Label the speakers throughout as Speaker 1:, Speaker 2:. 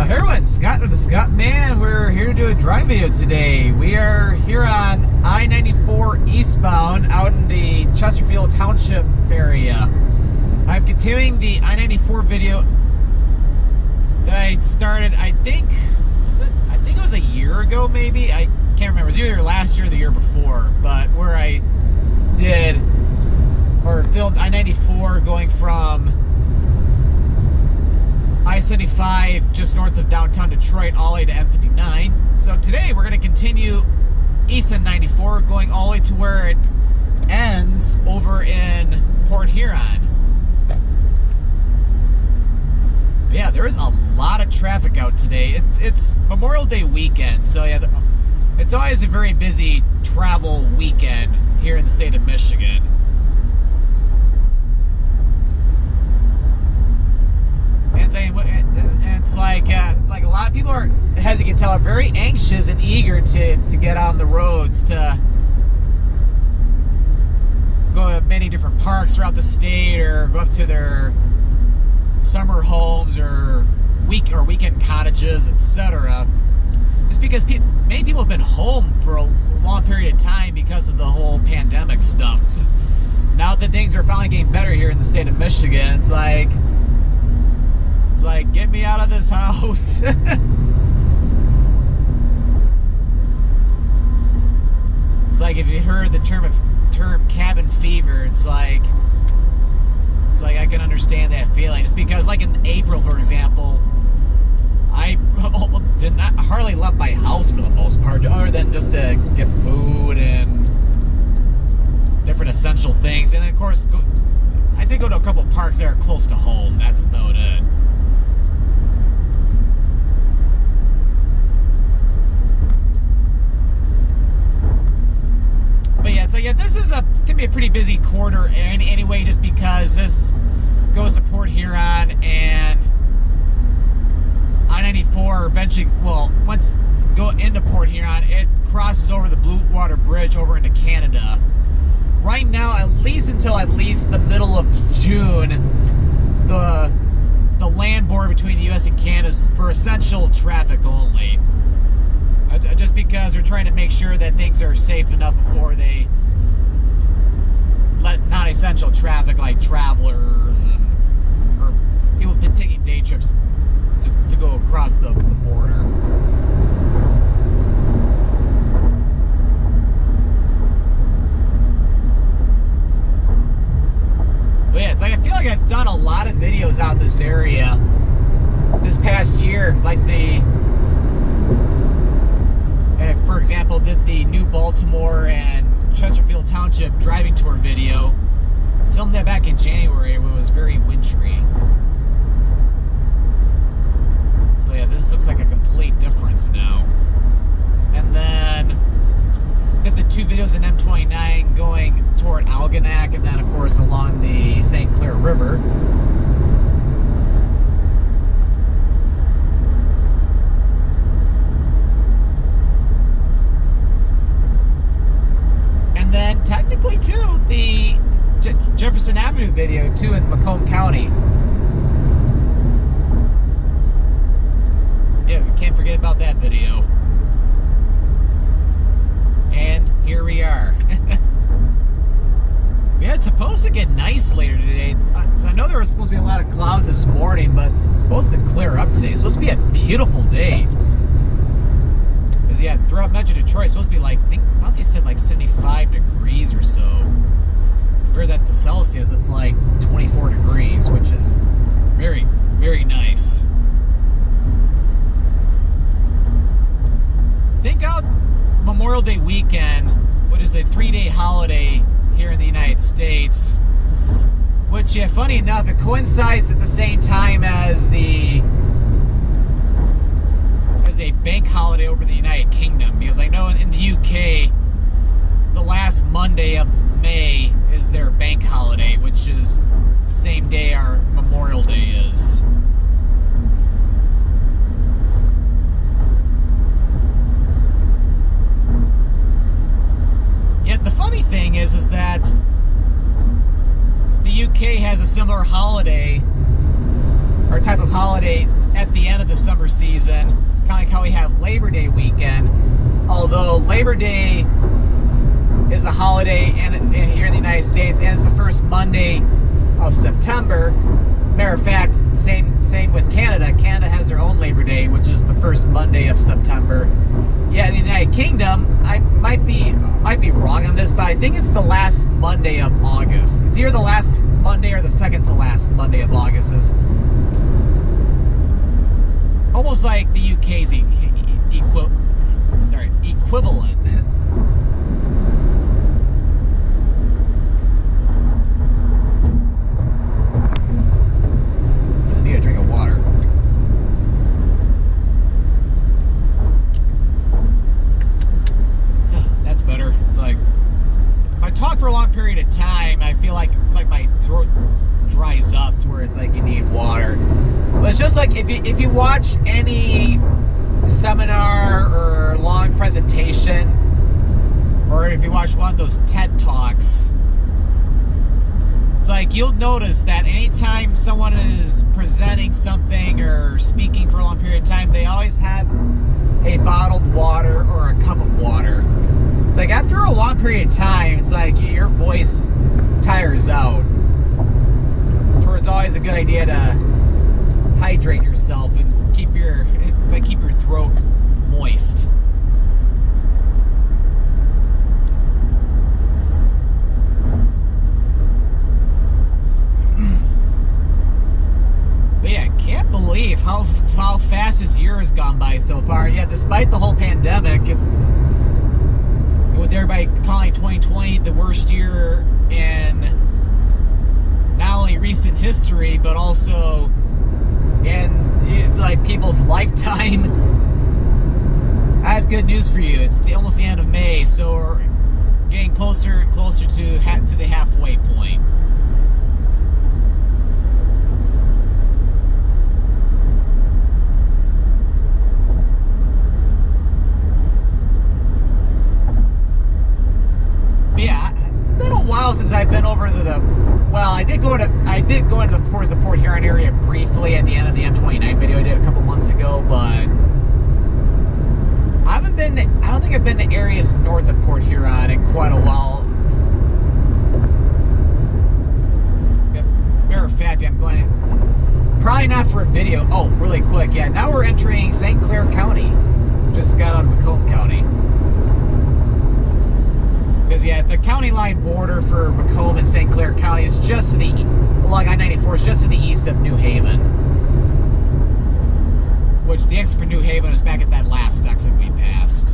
Speaker 1: Hey everyone, Scott with the Scottman. We're here to do a drive video today. We are here on I-94 eastbound out in the Chesterfield Township area. I'm continuing the I-94 video that I started, I think it was a year ago maybe. I can't remember. It was either last year or the year before, but where I did or filmed I-94 going from I-75 just north of downtown Detroit all the way to M-59. So today we're going to continue east on 94 going all the way to where it ends over in Port Huron. But yeah, there is a lot of traffic out today. It's Memorial Day weekend, so yeah, it's always a very busy travel weekend here in the state of Michigan. And it's like a lot of people are, as you can tell, are very anxious and eager to get on the roads, to go to many different parks throughout the state, or go up to their summer homes or weekend cottages, etc. Just because many people have been home for a long period of time because of the whole pandemic stuff. So now that things are finally getting better here in the state of Michigan, it's like, get me out of this house. It's like if you heard the term cabin fever, it's like I can understand that feeling. Just because, like in April, for example, I hardly left my house for the most part, other than just to get food and different essential things. And then, of course, I did go to a couple parks that are close to home. That's about it. But yeah, so yeah, this is can be a pretty busy quarter anyway, just because this goes to Port Huron, and I-94 eventually, well, once you go into Port Huron, it crosses over the Blue Water Bridge over into Canada. Right now, at least until at least the middle of June, the land border between the U.S. and Canada is for essential traffic only. Just because they're trying to make sure that things are safe enough before they let non-essential traffic like travelers or people have been taking day trips to go across the border. But yeah, it's like I feel like I've done a lot of videos out in this area this past year, like for example, did the New Baltimore and Chesterfield Township driving tour video. Filmed that back in January when it was very wintry. So yeah, this looks like a complete difference now. And then did the two videos in M-59 going toward Algonac, and then of course along the St. Clair River. Then technically too, the Jefferson Avenue video too in Macomb County. Yeah, we can't forget about that video. And here we are. Yeah, it's supposed to get nice later today. I know there was supposed to be a lot of clouds this morning, but it's supposed to clear up today. It's supposed to be a beautiful day. Because yeah, throughout Metro Detroit, it's supposed to be like, I thought they said like 75 degrees or so. For that the Celsius, it's like 24 degrees, which is very, very nice. Think out Memorial Day weekend, which is a 3-day holiday here in the United States. Which, yeah, funny enough, it coincides at the same time as a bank holiday over in the United Kingdom, because I know in the UK the last Monday of May is their bank holiday, which is the same day our Memorial Day is. Yet the funny thing is that the UK has a similar holiday, or or type of holiday at the end of the summer season, kind of like how we have Labor Day weekend. Although Labor Day is a holiday here in the United States, and it's the first Monday of September. Matter of fact, same with Canada. Canada has their own Labor Day, which is the first Monday of September. Yeah, in the United Kingdom, I might be wrong on this, but I think it's the last Monday of August. It's either the last Monday or the second to last Monday of August. Is almost like the UK's equivalent. I need a drink of water. That's better. It's like if I talk for a long period of time, I feel like it's like my throat dries up to where it's like you need water. But it's just like if you watch any seminar or long presentation, or if you watch one of those TED Talks, it's like you'll notice that anytime someone is presenting something or speaking for a long period of time, they always have a bottled water or a cup of water. It's like after a long period of time, it's like your voice tires out. So it's always a good idea to hydrate yourself and keep your throat moist. But yeah, I can't believe how fast this year has gone by so far. Yeah, despite the whole pandemic, it's with everybody calling 2020 the worst year in not only recent history, but also in it's like people's lifetime. I have good news for you. It's almost the end of May, so we're getting closer and closer to the halfway point. Yeah, it's been a while since I've been over to the. Well, I did go into the Port Huron area briefly at the end of the M-59 video I did a couple months ago, but I don't think I've been to areas north of Port Huron in quite a while. As a matter of fact, I'm going probably not for a video. Oh, really quick, yeah. Now we're entering St. Clair County. Just got out of Macomb County. Because yeah, the county line border for Macomb and St. Clair County is just to the along I-94 is just to the east of New Haven. Which the exit for New Haven is back at that last exit we passed.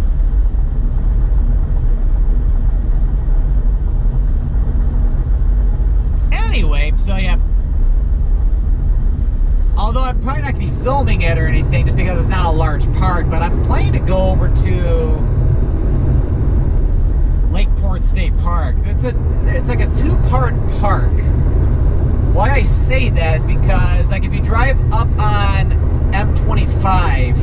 Speaker 1: Anyway, so yeah. Although I'm probably not going to be filming it or anything just because it's not a large park, but I'm planning to go over to Lakeport State Park. It's like a two-part park. Why I say that is because like if you drive up on M-25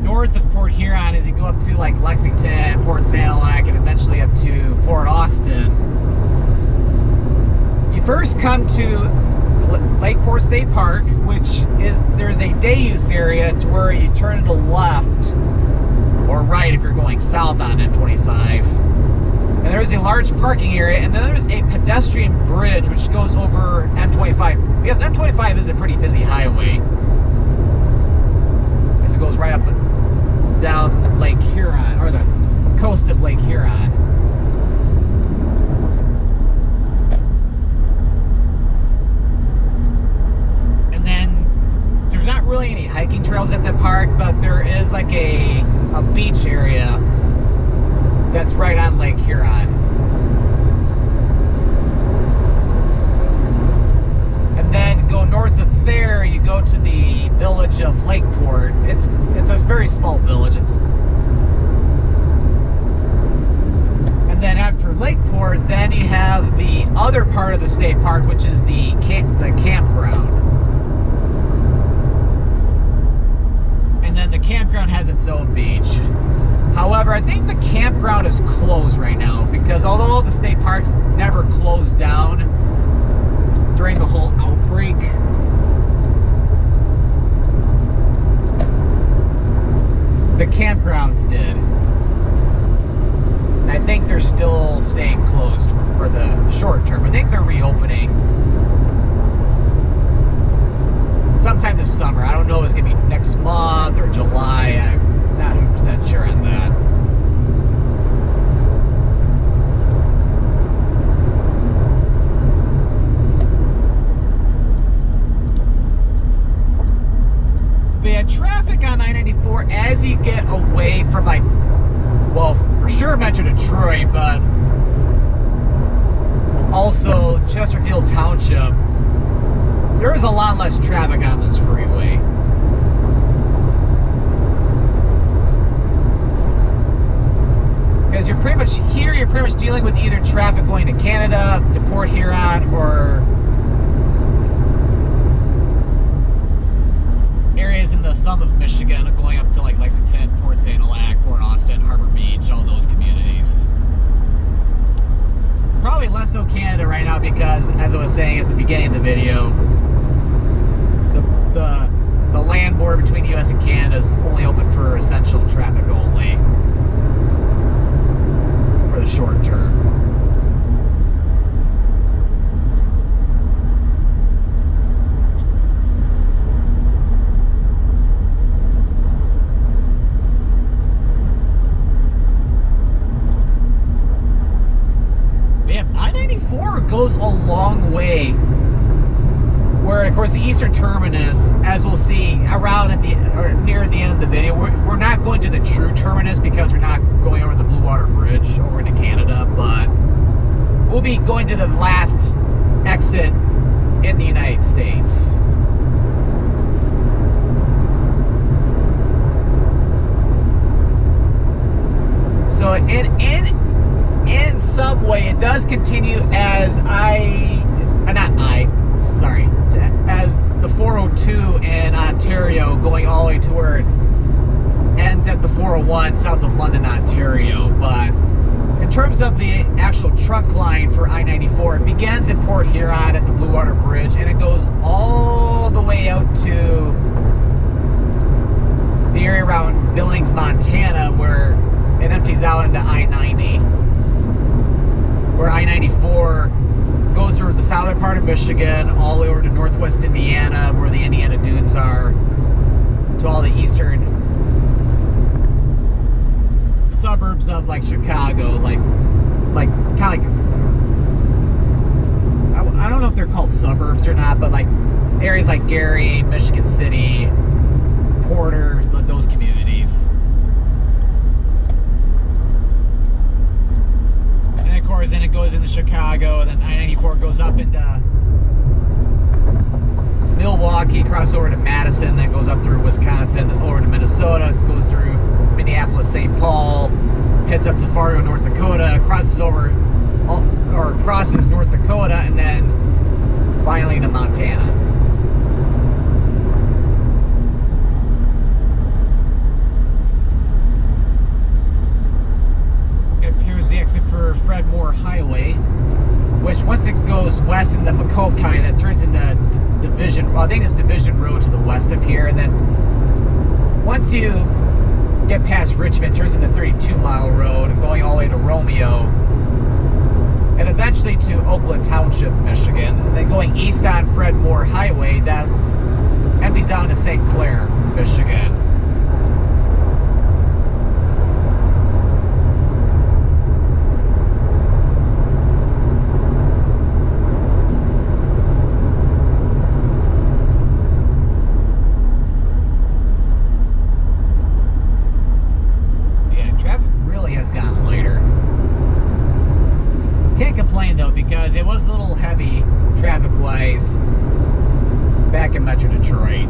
Speaker 1: north of Port Huron as you go up to like Lexington, Port Sanilac, and eventually up to Port Austin, you first come to Lakeport State Park, which is there's a day use area to where you turn to the left or right if you're going south on M25. And there's a large parking area, and then there's a pedestrian bridge which goes over M25. Because M25 is a pretty busy highway, as it goes right up and down Lake Huron, or the coast of Lake Huron. And then there's not really any hiking trails at the park, but there is like a beach area that's right on Lake Huron. And then go north of there, you go to the village of Lakeport. It's a very small village. And then after Lakeport, then you have the other part of the state park, which is the campground. And then the campground has its own beach. However, I think the campground is closed right now because although the state parks never closed down, during the whole outbreak. The campgrounds did. And I think they're still staying closed for the short term. I think they're reopening sometime this summer. I don't know if it's going to be next month or July. I'm not 100% sure on that. But yeah, traffic on I-94 as you get away from, like, well, for sure Metro Detroit, but also Chesterfield Township, there is a lot less traffic on this freeway. Because you're pretty much dealing with either traffic going to Canada, to Port Huron, or areas in the thumb of Michigan going up to like Lexington, Port St. Elak, Port Austin, Harbor Beach, all those communities. Probably less so Canada right now because, as I was saying at the beginning of the video, the land border between the US and Canada is only open for essential traffic only for the short term. I-94 goes a long way, where of course the eastern terminus, as we'll see around at the or near the end of the video, we're not going to the true terminus because we're not going over the Blue Water Bridge over into Canada, but we'll be going to the last exit in the United States. So in some way, it does continue as as the 402 in Ontario, going all the way to where it ends at the 401 south of London, Ontario. But in terms of the actual trunk line for I-94, it begins in Port Huron at the Blue Water Bridge, and it goes all the way out to the area around Billings, Montana, where it empties out into I-90. Where I-94 goes through the southern part of Michigan, all the way over to northwest Indiana, where the Indiana Dunes are, to all the eastern suburbs of like Chicago, like kind of like, I don't know if they're called suburbs or not, but like areas like Gary, Michigan City, Porter, those communities. Of course, then it goes into Chicago, then I-94 goes up into Milwaukee, crosses over to Madison, then goes up through Wisconsin, over to Minnesota, goes through Minneapolis, St. Paul, heads up to Fargo, North Dakota, crosses North Dakota, and then finally to Montana. The exit for Fred Moore Highway, which once it goes west into Macomb County, that turns into Division, well, I think it's Division Road to the west of here, and then once you get past Richmond, it turns into 32-mile road and going all the way to Romeo, and eventually to Oakland Township, Michigan, and then going east on Fred Moore Highway, that empties out into St. Clair, Michigan. Because it was a little heavy traffic-wise back in Metro Detroit.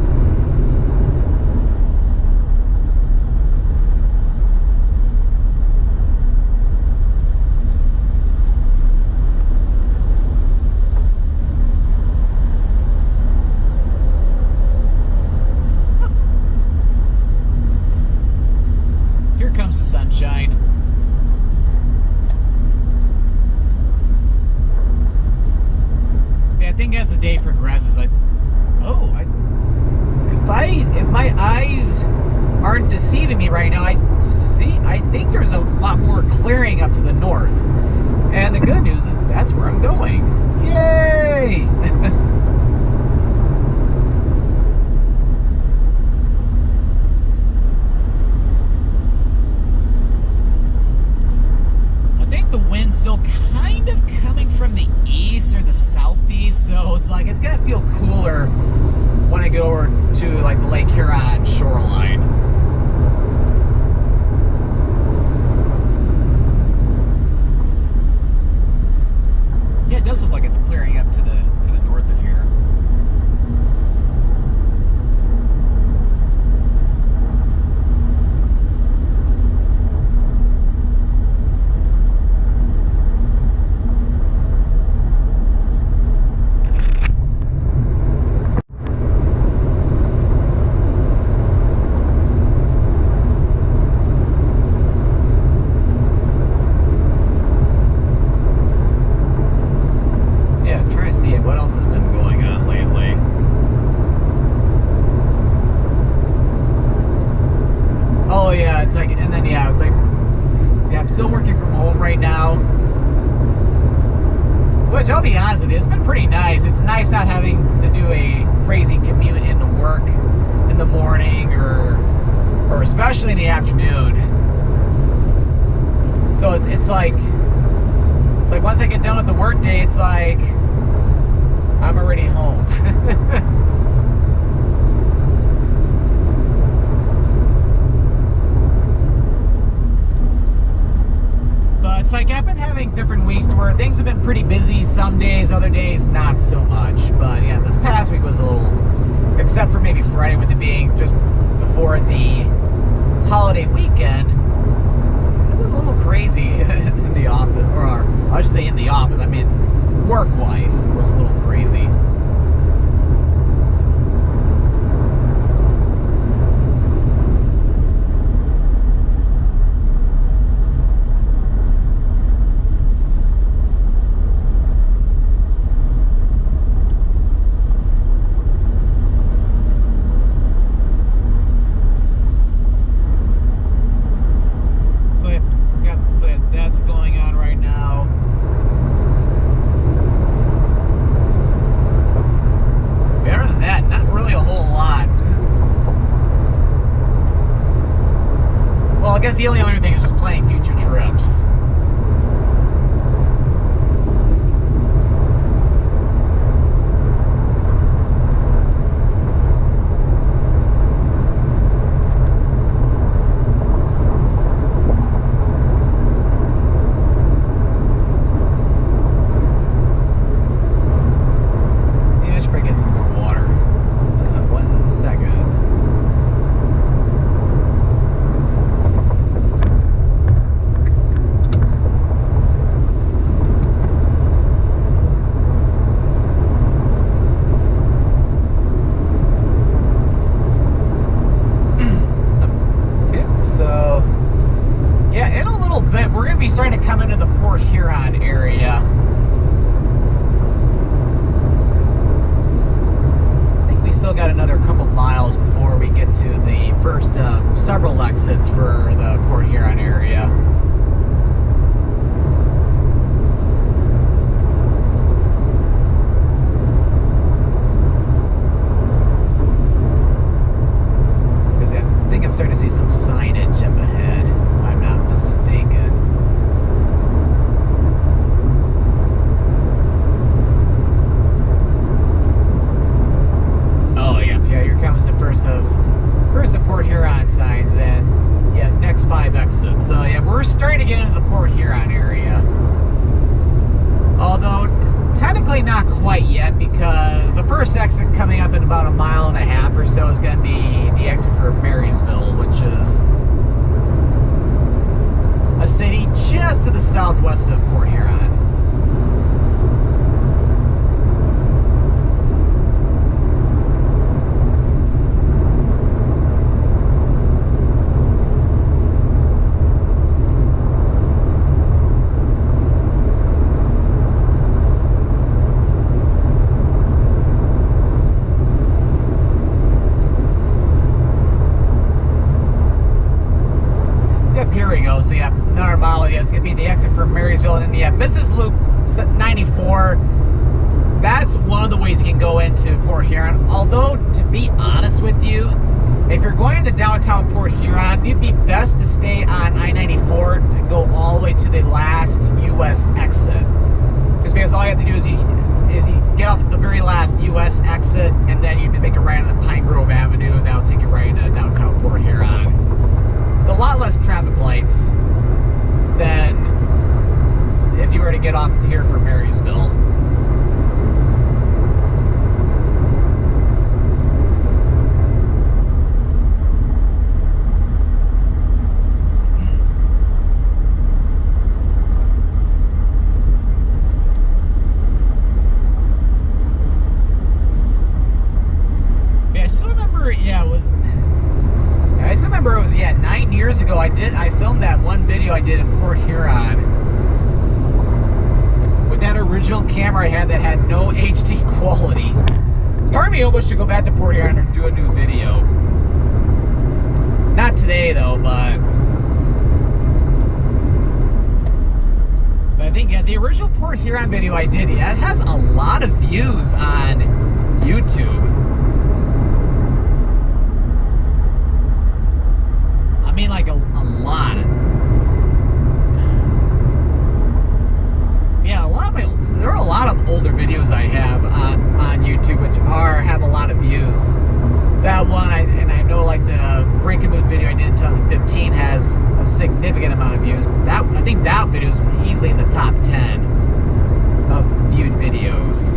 Speaker 1: If my eyes aren't deceiving me right now, I think there's a lot more clearing up to the north. And the good news is that's where I'm going. Yay! I think the wind's still kind of coming from the east or the southeast, so it's like it's gonna feel cooler when I go over to like the Lake Huron shoreline. Yeah, it does look like it's clearing up to the north of here. I'm still working from home right now, which I'll be honest with you, it's been pretty nice. It's nice not having to do a crazy commute into work in the morning or especially in the afternoon. So it's like once I get done with the work day, it's like I'm already home. It's like I've been having different weeks where things have been pretty busy some days, other days not so much. But yeah, this past week was a little, except for maybe Friday with it being just before the holiday weekend, it was a little crazy in the office, or I should say in the office, I mean work-wise, it was a little crazy. I guess the only other thing is just planning future trips. Yeah, I should probably get some more water. 1 second. Starting to come into the Port Huron area. I think we still got another couple miles before we get to the first several exits for the Port Huron area. Because I think I'm starting to see some signage up ahead, if I'm not mistaken. First of Port Huron signs, and yeah, next 5 exits. So yeah, we're starting to get into the Port Huron area. Although technically not quite yet, because the first exit coming up in about 1.5 miles or so is going to be the exit for Marysville, which is a city just to the southwest of Port Huron. from Marysville and Indiana. Business Loop 94, that's one of the ways you can go into Port Huron. Although, to be honest with you, if you're going to downtown Port Huron, it'd be best to stay on I-94 and go all the way to the last U.S. exit. Just because all you have to do is you get off at the very last U.S. exit, and then you make a right on the Pine Grove Avenue, and that'll take you right into downtown Port Huron. With a lot less traffic lights than if you were to get off here from Marysville. I still remember it was 9 years ago. I filmed that one video I did in Port Huron with that original camera I had that had no HD quality. Part of me almost should go back to Port Huron and do a new video. Not today though, but I think the original Port Huron video I did, it has a lot of views on YouTube. I mean, like a lot. Yeah, there are a lot of older videos I have on YouTube which have a lot of views. That one, I know, like the Frankenmuth video I did in 2015 has a significant amount of views. I think that video is easily in the top 10 of viewed videos.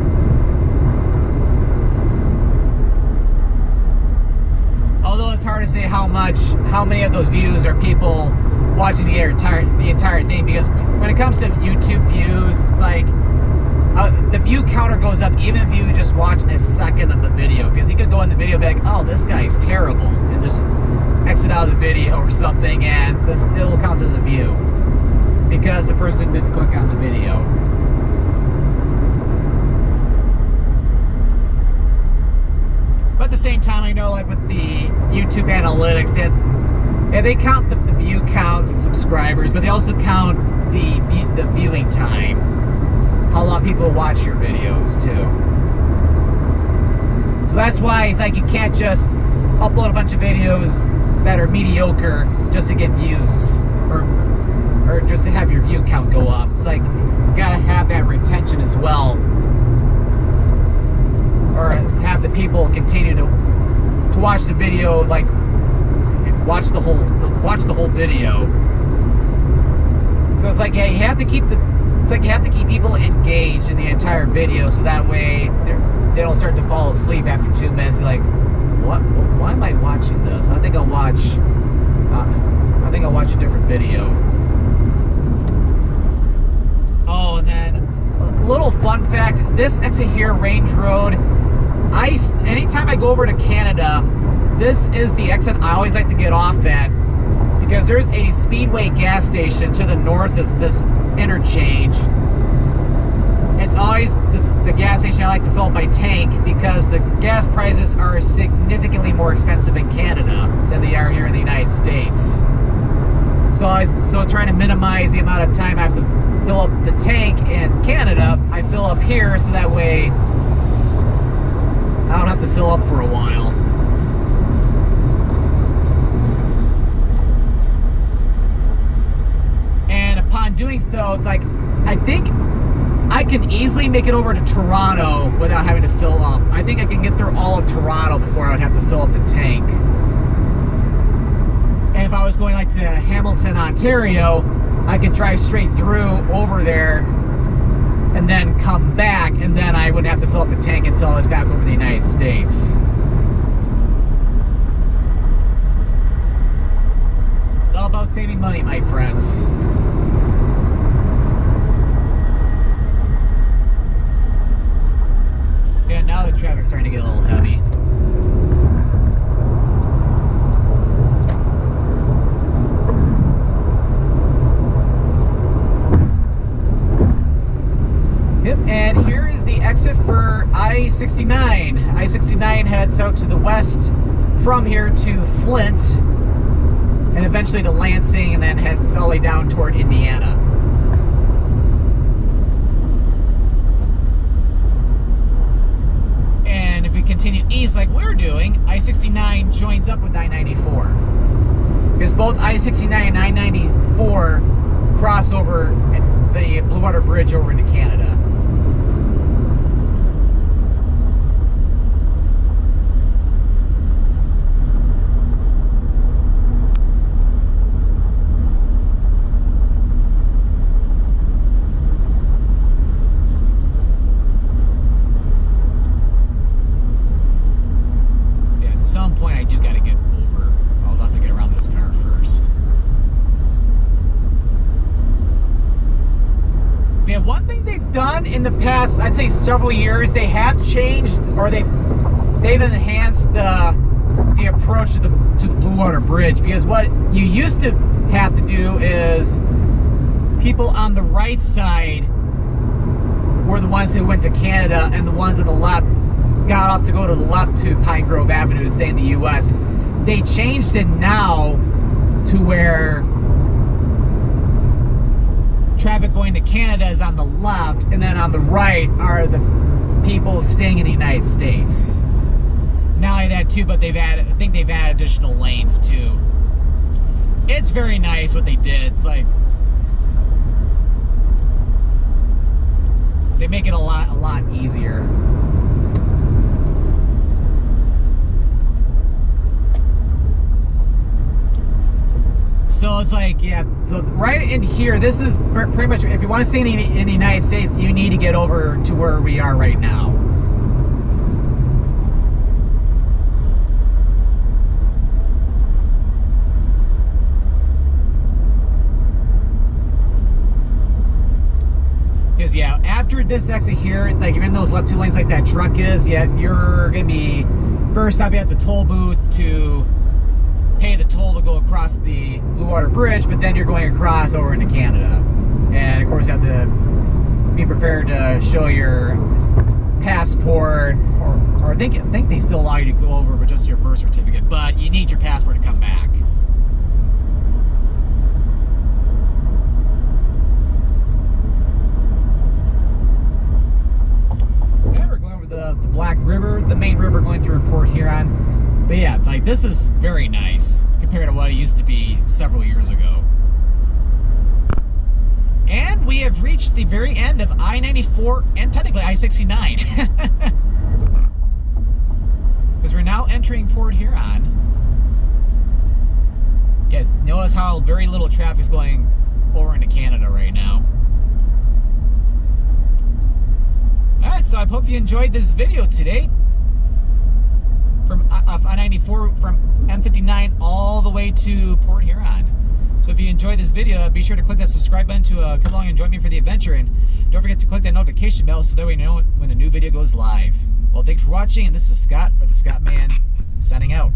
Speaker 1: Although it's hard to say how many of those views are people watching the entire thing, because when it comes to YouTube views, it's like the view counter goes up even if you just watch a second of the video, because you could go in the video and be like, oh, this guy's terrible, and just exit out of the video or something, and that still counts as a view because the person didn't click on the video. But at the same time, I know, like with the YouTube analytics, they count the view counts and subscribers, but they also count the viewing time, how long people watch your videos too. So that's why it's like you can't just upload a bunch of videos that are mediocre just to get views or just to have your view count go up. It's like you gotta have that retention as well, or to have the people continue to watch the video, like watch the whole video. So it's like, yeah, you have to keep people engaged in the entire video, so that way they don't start to fall asleep after 2 minutes. Be like, what? Why am I watching this? I think I'll watch a different video. Oh, and then a little fun fact: this exit here, Range Road. Anytime I go over to Canada, this is the exit I always like to get off at, because there's a Speedway gas station to the north of this interchange. It's always the gas station I like to fill up my tank, because the gas prices are significantly more expensive in Canada than they are here in the United States. So trying to minimize the amount of time I have to fill up the tank in Canada, I fill up here so that way I don't have to fill up for a while. And upon doing so, it's like, I think I can easily make it over to Toronto without having to fill up. I think I can get through all of Toronto before I would have to fill up the tank. And if I was going like to Hamilton, Ontario, I could drive straight through over there and then come back, and then I wouldn't have to fill up the tank until I was back over the United States. It's all about saving money, my friends. Yeah, now the traffic's starting to get a little heavy. Yep, and here is the exit for I-69. I-69 heads out to the west from here to Flint, and eventually to Lansing, and then heads all the way down toward Indiana. continue east like we're doing, I-69 joins up with I-94. Because both I-69 and I-94 cross over the Blue Water Bridge over into Canada. At some point I do got to get over. I'll have to get around this car first. Yeah, one thing they've done in the past, I'd say several years, they have changed, or they've enhanced the approach to the Blue Water Bridge. Because what you used to have to do is people on the right side were the ones who went to Canada, and the ones on the left got off to go to the left to Pine Grove Ave, stay in the U.S. They changed it now to where traffic going to Canada is on the left, and then on the right are the people staying in the United States. Not only that too, but I think they've added additional lanes too. It's very nice what they did. It's like they make it a lot easier. So it's like, yeah, so right in here, this is pretty much, if you want to stay in the United States, you need to get over to where we are right now. Because, yeah, after this exit here, like, you're in those left two lanes like that truck is, yeah, you're going to be, first stop you at the toll booth to pay the toll to go across the Blue Water Bridge, but then you're going across over into Canada. And of course you have to be prepared to show your passport, or I think they still allow you to go over with just your birth certificate, but you need your passport to come back. Yeah, we're going over the Black River, the main river going through Port Huron. But yeah, like, this is very nice compared to what it used to be several years ago. And we have reached the very end of I-94 and technically I-69. Because we're now entering Port Huron. Yes, notice how very little traffic is going over into Canada right now. Alright, so I hope you enjoyed this video today. From I-94, from M-59 all the way to Port Huron. So if you enjoyed this video, be sure to click that subscribe button to come along and join me for the adventure, and don't forget to click that notification bell so that way you know when a new video goes live. Well, thanks for watching, and this is Scott, or the Scott Man, signing out.